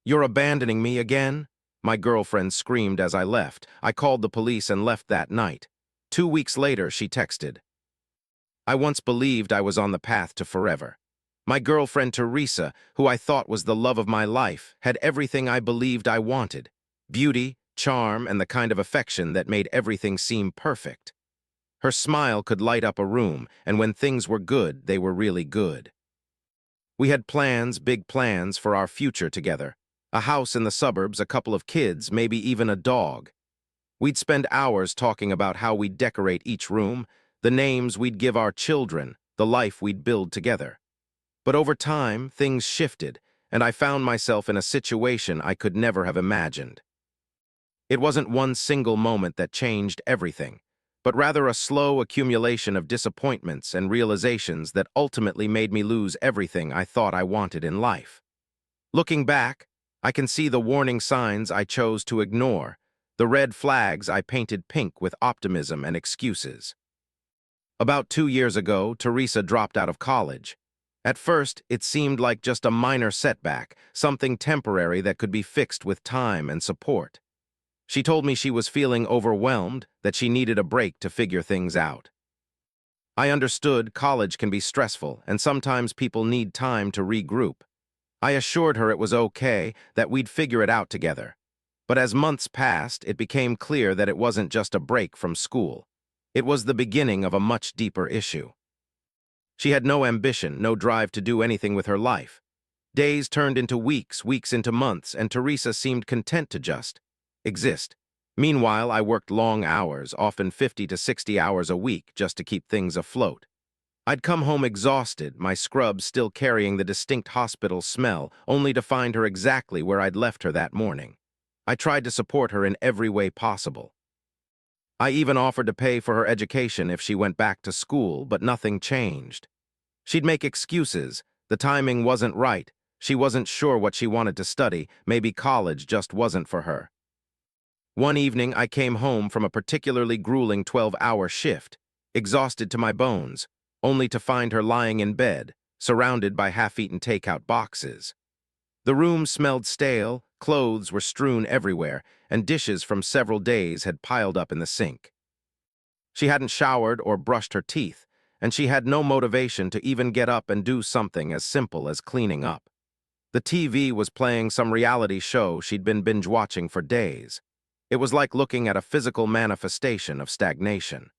"You're abandoning me again?" My girlfriend screamed as I left. I called the police and left that night. 2 weeks later, she texted, "I once believed I was on the path to forever. My girlfriend Teresa, who I thought was the love of my life, had everything I believed I wanted: beauty, charm, and the kind of affection that made everything seem perfect. Her smile could light up a room, and when things were good, they were really good. We had plans, big plans, for our future together. A house in the suburbs, a couple of kids, maybe even a dog. We'd spend hours talking about how we'd decorate each room, the names we'd give our children, the life we'd build together. But over time, things shifted, and I found myself in a situation I could never have imagined. It wasn't one single moment that changed everything, but rather a slow accumulation of disappointments and realizations that ultimately made me lose everything I thought I wanted in life. Looking back, I can see the warning signs I chose to ignore, the red flags I painted pink with optimism and excuses. About 2 years ago, Teresa dropped out of college. At first, it seemed like just a minor setback, something temporary that could be fixed with time and support. She told me she was feeling overwhelmed, that she needed a break to figure things out. I understood college can be stressful, and sometimes people need time to regroup. I assured her it was okay, that we'd figure it out together. But as months passed, it became clear that it wasn't just a break from school. It was the beginning of a much deeper issue. She had no ambition, no drive to do anything with her life. Days turned into weeks, weeks into months, and Teresa seemed content to just exist. Meanwhile, I worked long hours, often 50 to 60 hours a week, just to keep things afloat. I'd come home exhausted, my scrubs still carrying the distinct hospital smell, only to find her exactly where I'd left her that morning. I tried to support her in every way possible. I even offered to pay for her education if she went back to school, but nothing changed. She'd make excuses. The timing wasn't right. She wasn't sure what she wanted to study. Maybe college just wasn't for her. One evening, I came home from a particularly grueling 12-hour shift, exhausted to my bones, only to find her lying in bed, surrounded by half-eaten takeout boxes. The room smelled stale, clothes were strewn everywhere, and dishes from several days had piled up in the sink. She hadn't showered or brushed her teeth, and she had no motivation to even get up and do something as simple as cleaning up. The TV was playing some reality show she'd been binge-watching for days. It was like looking at a physical manifestation of stagnation.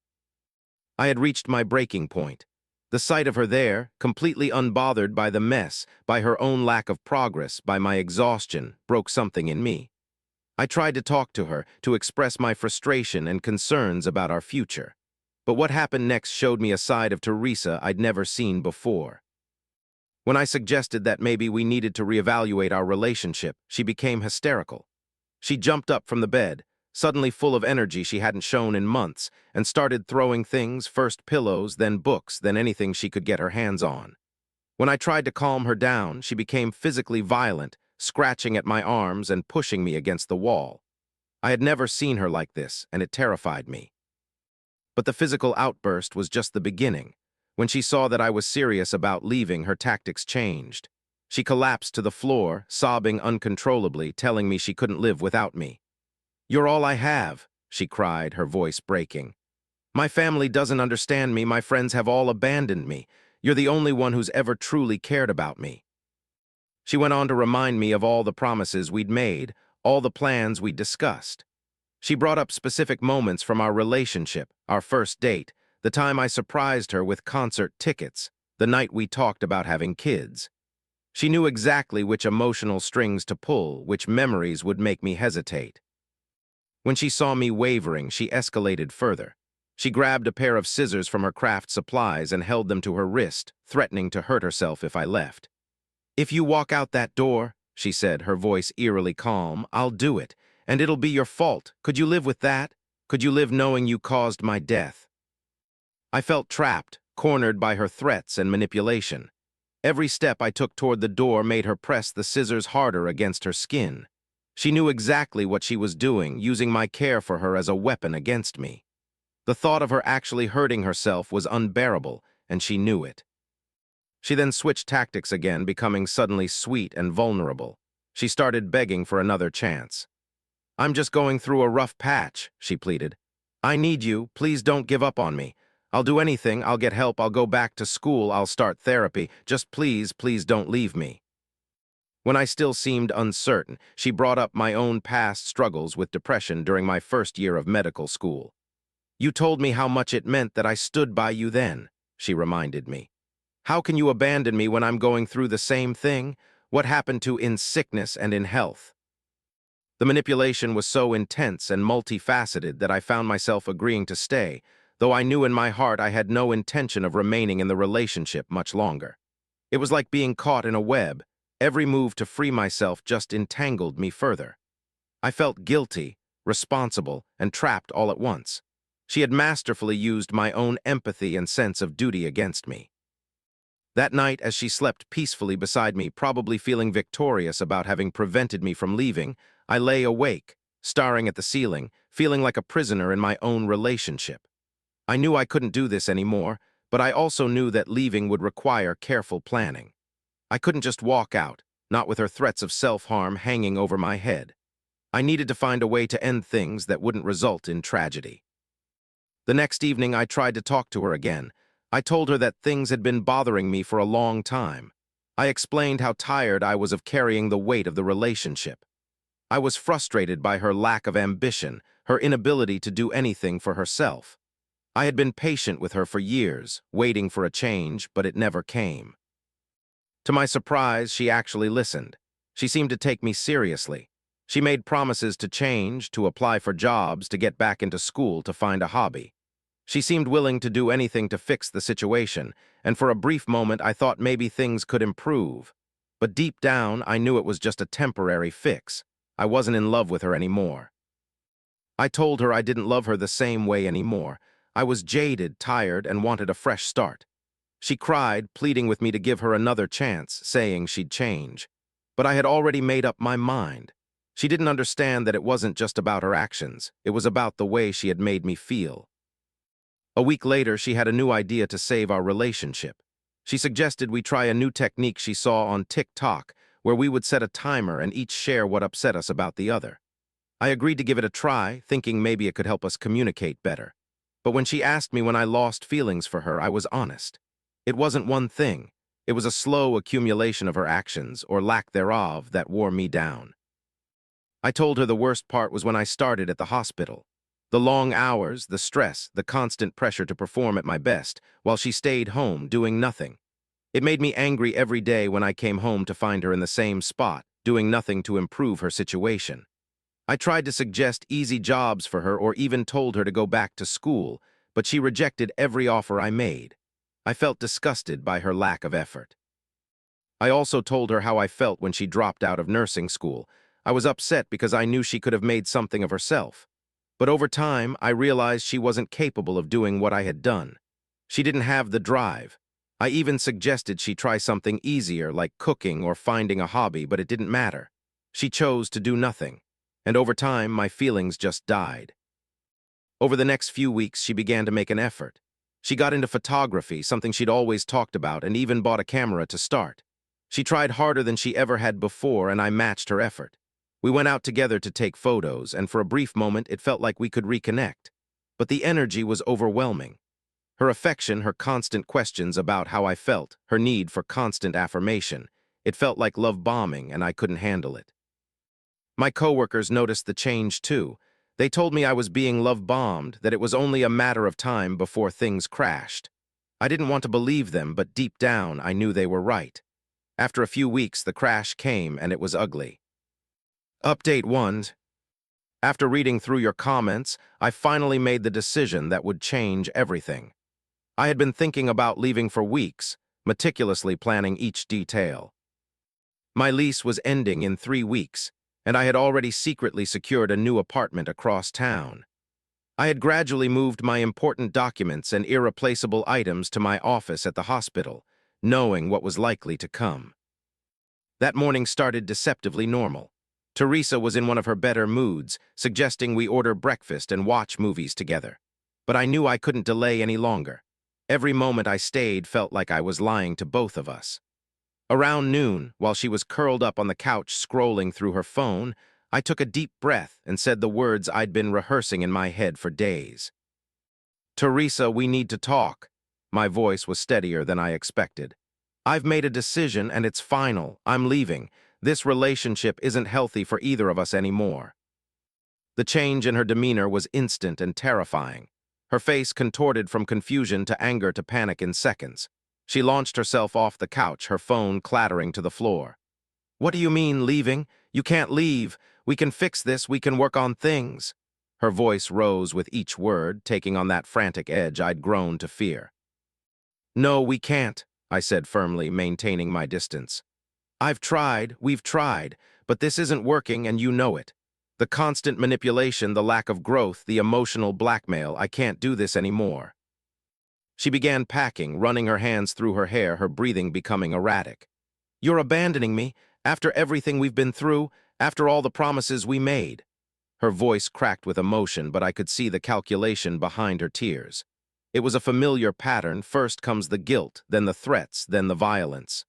I had reached my breaking point. The sight of her there, completely unbothered by the mess, by her own lack of progress, by my exhaustion, broke something in me. I tried to talk to her, to express my frustration and concerns about our future. But what happened next showed me a side of Teresa I'd never seen before. When I suggested that maybe we needed to reevaluate our relationship, she became hysterical. She jumped up from the bed, suddenly full of energy she hadn't shown in months, and started throwing things, first pillows, then books, then anything she could get her hands on. When I tried to calm her down, she became physically violent, scratching at my arms and pushing me against the wall. I had never seen her like this, and it terrified me. But the physical outburst was just the beginning. When she saw that I was serious about leaving, her tactics changed. She collapsed to the floor, sobbing uncontrollably, telling me she couldn't live without me. "You're all I have," she cried, her voice breaking. "My family doesn't understand me, my friends have all abandoned me. You're the only one who's ever truly cared about me." She went on to remind me of all the promises we'd made, all the plans we'd discussed. She brought up specific moments from our relationship, our first date, the time I surprised her with concert tickets, the night we talked about having kids. She knew exactly which emotional strings to pull, which memories would make me hesitate. When she saw me wavering, she escalated further. She grabbed a pair of scissors from her craft supplies and held them to her wrist, threatening to hurt herself if I left. "If you walk out that door," she said, her voice eerily calm, "I'll do it, and it'll be your fault. Could you live with that? Could you live knowing you caused my death?" I felt trapped, cornered by her threats and manipulation. Every step I took toward the door made her press the scissors harder against her skin. She knew exactly what she was doing, using my care for her as a weapon against me. The thought of her actually hurting herself was unbearable, and she knew it. She then switched tactics again, becoming suddenly sweet and vulnerable. She started begging for another chance. "I'm just going through a rough patch," she pleaded. "I need you. Please don't give up on me. I'll do anything. I'll get help. I'll go back to school. I'll start therapy. Just please, please don't leave me." When I still seemed uncertain, she brought up my own past struggles with depression during my first year of medical school. "You told me how much it meant that I stood by you then," she reminded me. "How can you abandon me when I'm going through the same thing? What happened to in sickness and in health?" The manipulation was so intense and multifaceted that I found myself agreeing to stay, though I knew in my heart I had no intention of remaining in the relationship much longer. It was like being caught in a web. Every move to free myself just entangled me further. I felt guilty, responsible, and trapped all at once. She had masterfully used my own empathy and sense of duty against me. That night, as she slept peacefully beside me, probably feeling victorious about having prevented me from leaving, I lay awake, staring at the ceiling, feeling like a prisoner in my own relationship. I knew I couldn't do this anymore, but I also knew that leaving would require careful planning. I couldn't just walk out, not with her threats of self-harm hanging over my head. I needed to find a way to end things that wouldn't result in tragedy. The next evening, I tried to talk to her again. I told her that things had been bothering me for a long time. I explained how tired I was of carrying the weight of the relationship. I was frustrated by her lack of ambition, her inability to do anything for herself. I had been patient with her for years, waiting for a change, but it never came. To my surprise, she actually listened. She seemed to take me seriously. She made promises to change, to apply for jobs, to get back into school, to find a hobby. She seemed willing to do anything to fix the situation, and for a brief moment I thought maybe things could improve. But deep down, I knew it was just a temporary fix. I wasn't in love with her anymore. I told her I didn't love her the same way anymore. I was jaded, tired, and wanted a fresh start. She cried, pleading with me to give her another chance, saying she'd change. But I had already made up my mind. She didn't understand that it wasn't just about her actions. It was about the way she had made me feel. A week later, she had a new idea to save our relationship. She suggested we try a new technique she saw on TikTok, where we would set a timer and each share what upset us about the other. I agreed to give it a try, thinking maybe it could help us communicate better. But when she asked me when I lost feelings for her, I was honest. It wasn't one thing. It was a slow accumulation of her actions, or lack thereof, that wore me down. I told her the worst part was when I started at the hospital. The long hours, the stress, the constant pressure to perform at my best, while she stayed home doing nothing. It made me angry every day when I came home to find her in the same spot, doing nothing to improve her situation. I tried to suggest easy jobs for her or even told her to go back to school, but she rejected every offer I made. I felt disgusted by her lack of effort. I also told her how I felt when she dropped out of nursing school. I was upset because I knew she could have made something of herself. But over time, I realized she wasn't capable of doing what I had done. She didn't have the drive. I even suggested she try something easier like cooking or finding a hobby, but it didn't matter. She chose to do nothing. And over time, my feelings just died. Over the next few weeks, she began to make an effort. She got into photography, something she'd always talked about, and even bought a camera to start. She tried harder than she ever had before, and I matched her effort. We went out together to take photos, and for a brief moment, it felt like we could reconnect. But the energy was overwhelming. Her affection, her constant questions about how I felt, her need for constant affirmation. It felt like love bombing, and I couldn't handle it. My coworkers noticed the change too. They told me I was being love-bombed, that it was only a matter of time before things crashed. I didn't want to believe them, but deep down, I knew they were right. After a few weeks, the crash came, and it was ugly. Update 1. After reading through your comments, I finally made the decision that would change everything. I had been thinking about leaving for weeks, meticulously planning each detail. My lease was ending in 3 weeks, and I had already secretly secured a new apartment across town. I had gradually moved my important documents and irreplaceable items to my office at the hospital, knowing what was likely to come. That morning started deceptively normal. Teresa was in one of her better moods, suggesting we order breakfast and watch movies together. But I knew I couldn't delay any longer. Every moment I stayed felt like I was lying to both of us. Around noon, while she was curled up on the couch scrolling through her phone, I took a deep breath and said the words I'd been rehearsing in my head for days. "Teresa, we need to talk." My voice was steadier than I expected. "I've made a decision and it's final. I'm leaving. This relationship isn't healthy for either of us anymore." The change in her demeanor was instant and terrifying. Her face contorted from confusion to anger to panic in seconds. She launched herself off the couch, her phone clattering to the floor. "What do you mean, leaving? You can't leave. We can fix this. We can work on things." Her voice rose with each word, taking on that frantic edge I'd grown to fear. "No, we can't," I said firmly, maintaining my distance. We've tried, but this isn't working and you know it. The constant manipulation, the lack of growth, the emotional blackmail, I can't do this anymore." She began packing, running her hands through her hair, her breathing becoming erratic. "You're abandoning me, after everything we've been through, after all the promises we made." Her voice cracked with emotion, but I could see the calculation behind her tears. It was a familiar pattern. First comes the guilt, then the threats, then the violence.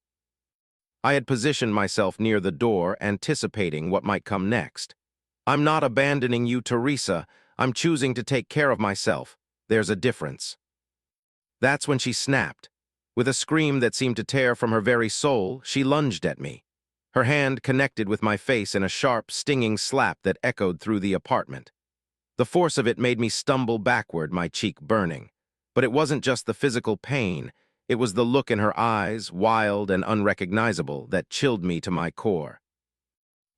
I had positioned myself near the door, anticipating what might come next. "I'm not abandoning you, Teresa. I'm choosing to take care of myself. There's a difference." That's when she snapped. With a scream that seemed to tear from her very soul, she lunged at me. Her hand connected with my face in a sharp, stinging slap that echoed through the apartment. The force of it made me stumble backward, my cheek burning. But it wasn't just the physical pain. It was the look in her eyes, wild and unrecognizable, that chilled me to my core.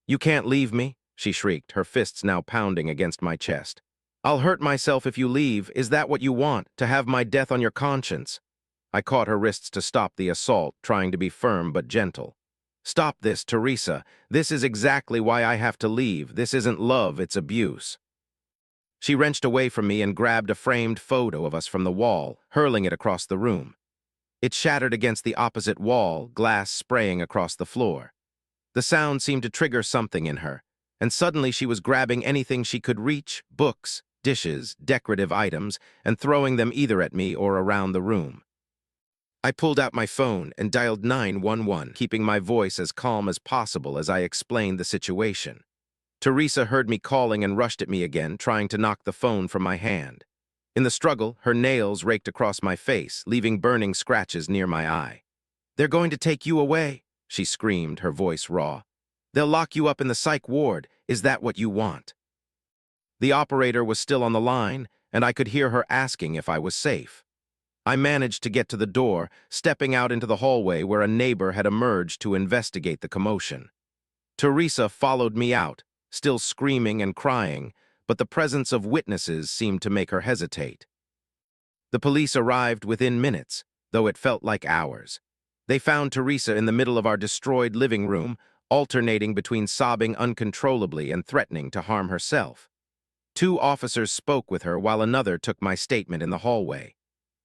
"You can't leave me," she shrieked, her fists now pounding against my chest. "I'll hurt myself if you leave. Is that what you want, to have my death on your conscience?" I caught her wrists to stop the assault, trying to be firm but gentle. "Stop this, Teresa. This is exactly why I have to leave. This isn't love, it's abuse." She wrenched away from me and grabbed a framed photo of us from the wall, hurling it across the room. It shattered against the opposite wall, glass spraying across the floor. The sound seemed to trigger something in her, and suddenly she was grabbing anything she could reach, books, dishes, decorative items, and throwing them either at me or around the room. I pulled out my phone and dialed 911, keeping my voice as calm as possible as I explained the situation. Teresa heard me calling and rushed at me again, trying to knock the phone from my hand. In the struggle, her nails raked across my face, leaving burning scratches near my eye. "They're going to take you away," she screamed, her voice raw. "They'll lock you up in the psych ward. Is that what you want?" The operator was still on the line, and I could hear her asking if I was safe. I managed to get to the door, stepping out into the hallway where a neighbor had emerged to investigate the commotion. Teresa followed me out, still screaming and crying, but the presence of witnesses seemed to make her hesitate. The police arrived within minutes, though it felt like hours. They found Teresa in the middle of our destroyed living room, alternating between sobbing uncontrollably and threatening to harm herself. Two officers spoke with her while another took my statement in the hallway.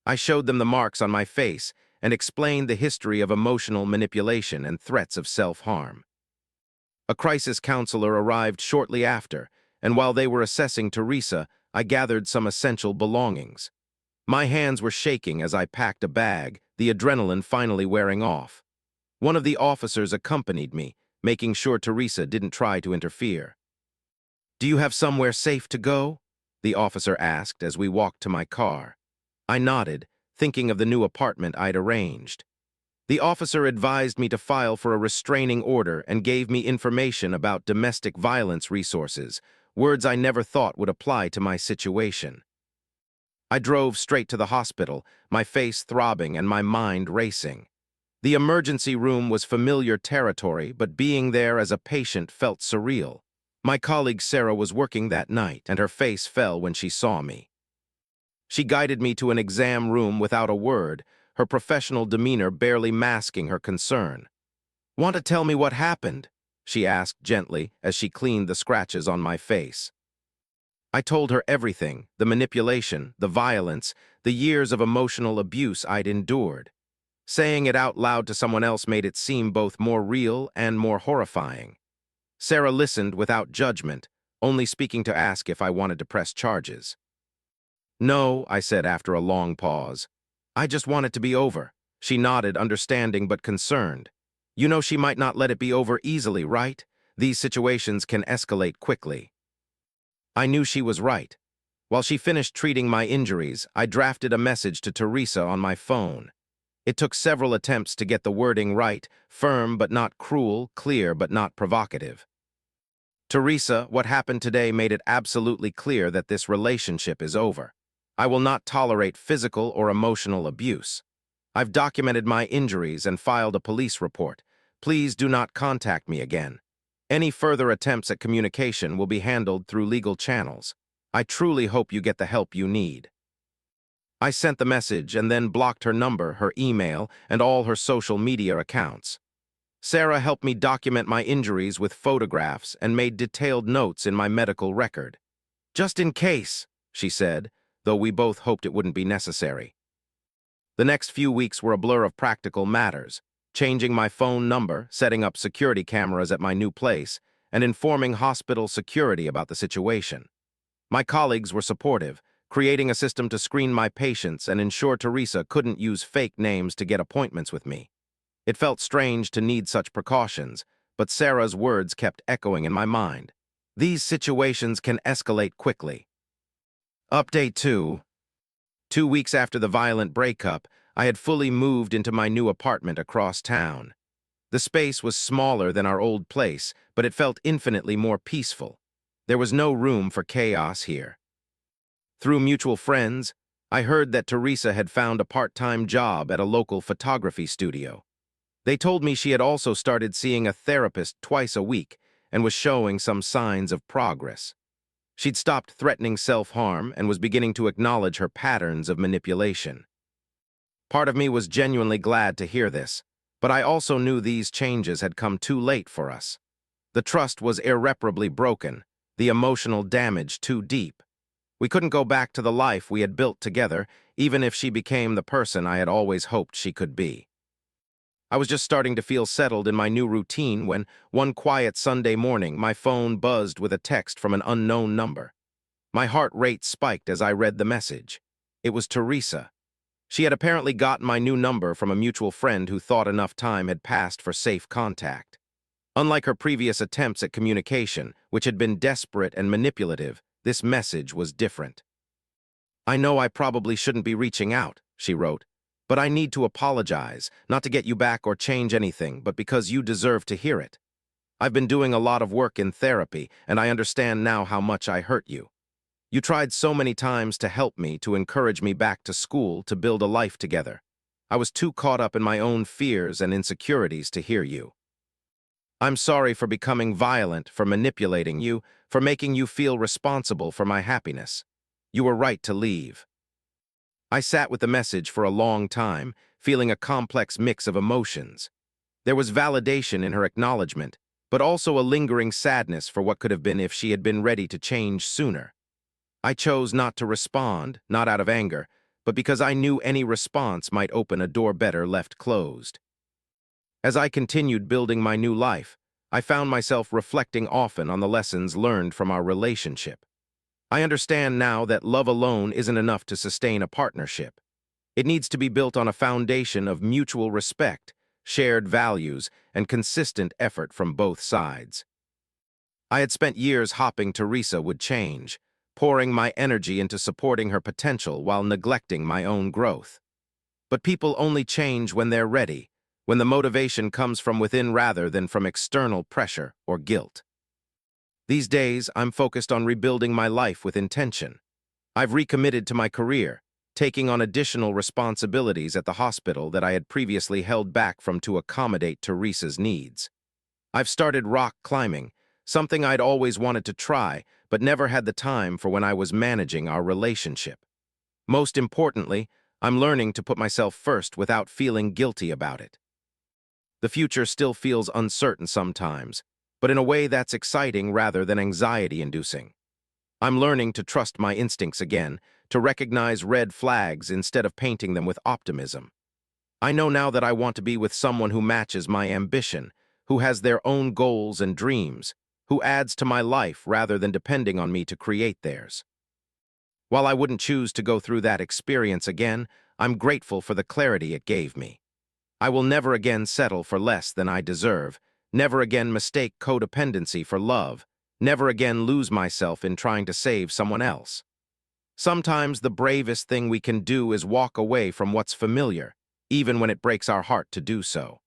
I showed them the marks on my face and explained the history of emotional manipulation and threats of self-harm. A crisis counselor arrived shortly after, and while they were assessing Teresa, I gathered some essential belongings. My hands were shaking as I packed a bag, the adrenaline finally wearing off. One of the officers accompanied me, making sure Teresa didn't try to interfere. "Do you have somewhere safe to go?" the officer asked as we walked to my car. I nodded, thinking of the new apartment I'd arranged. The officer advised me to file for a restraining order and gave me information about domestic violence resources, words I never thought would apply to my situation. I drove straight to the hospital, my face throbbing and my mind racing. The emergency room was familiar territory, but being there as a patient felt surreal. My colleague Sarah was working that night, and her face fell when she saw me. She guided me to an exam room without a word, her professional demeanor barely masking her concern. "Want to tell me what happened?" she asked gently as she cleaned the scratches on my face. I told her everything, the manipulation, the violence, the years of emotional abuse I'd endured. Saying it out loud to someone else made it seem both more real and more horrifying. Sarah listened without judgment, only speaking to ask if I wanted to press charges. "No," I said after a long pause. "I just want it to be over." She nodded, understanding but concerned. You know she might not let it be over easily, right? These situations can escalate quickly. I knew she was right. While she finished treating my injuries, I drafted a message to Teresa on my phone. It took several attempts to get the wording right, firm but not cruel, clear but not provocative. Teresa, what happened today made it absolutely clear that this relationship is over. I will not tolerate physical or emotional abuse. I've documented my injuries and filed a police report. Please do not contact me again. Any further attempts at communication will be handled through legal channels. I truly hope you get the help you need. I sent the message and then blocked her number, her email, and all her social media accounts. Sarah helped me document my injuries with photographs and made detailed notes in my medical record. Just in case, she said, though we both hoped it wouldn't be necessary. The next few weeks were a blur of practical matters, changing my phone number, setting up security cameras at my new place, and informing hospital security about the situation. My colleagues were supportive, creating a system to screen my patients and ensure Teresa couldn't use fake names to get appointments with me. It felt strange to need such precautions, but Sarah's words kept echoing in my mind. These situations can escalate quickly. Update 2. 2 weeks after the violent breakup, I had fully moved into my new apartment across town. The space was smaller than our old place, but it felt infinitely more peaceful. There was no room for chaos here. Through mutual friends, I heard that Teresa had found a part-time job at a local photography studio. They told me she had also started seeing a therapist twice a week and was showing some signs of progress. She'd stopped threatening self-harm and was beginning to acknowledge her patterns of manipulation. Part of me was genuinely glad to hear this, but I also knew these changes had come too late for us. The trust was irreparably broken, the emotional damage too deep. We couldn't go back to the life we had built together, even if she became the person I had always hoped she could be. I was just starting to feel settled in my new routine when, one quiet Sunday morning, my phone buzzed with a text from an unknown number. My heart rate spiked as I read the message. It was Teresa. She had apparently gotten my new number from a mutual friend who thought enough time had passed for safe contact. Unlike her previous attempts at communication, which had been desperate and manipulative, this message was different. "I know I probably shouldn't be reaching out," she wrote, "but I need to apologize, not to get you back or change anything, but because you deserve to hear it. I've been doing a lot of work in therapy, and I understand now how much I hurt you. You tried so many times to help me, to encourage me back to school, to build a life together. I was too caught up in my own fears and insecurities to hear you. I'm sorry for becoming violent, for manipulating you, for making you feel responsible for my happiness. You were right to leave." I sat with the message for a long time, feeling a complex mix of emotions. There was validation in her acknowledgement, but also a lingering sadness for what could have been if she had been ready to change sooner. I chose not to respond, not out of anger, but because I knew any response might open a door better left closed. As I continued building my new life, I found myself reflecting often on the lessons learned from our relationship. I understand now that love alone isn't enough to sustain a partnership. It needs to be built on a foundation of mutual respect, shared values, and consistent effort from both sides. I had spent years hoping Teresa would change, pouring my energy into supporting her potential while neglecting my own growth. But people only change when they're ready, when the motivation comes from within rather than from external pressure or guilt. These days, I'm focused on rebuilding my life with intention. I've recommitted to my career, taking on additional responsibilities at the hospital that I had previously held back from to accommodate Teresa's needs. I've started rock climbing, something I'd always wanted to try, but never had the time for when I was managing our relationship. Most importantly, I'm learning to put myself first without feeling guilty about it. The future still feels uncertain sometimes, but in a way that's exciting rather than anxiety-inducing. I'm learning to trust my instincts again, to recognize red flags instead of painting them with optimism. I know now that I want to be with someone who matches my ambition, who has their own goals and dreams, who adds to my life rather than depending on me to create theirs. While I wouldn't choose to go through that experience again, I'm grateful for the clarity it gave me. I will never again settle for less than I deserve, never again mistake codependency for love, never again lose myself in trying to save someone else. Sometimes the bravest thing we can do is walk away from what's familiar, even when it breaks our heart to do so.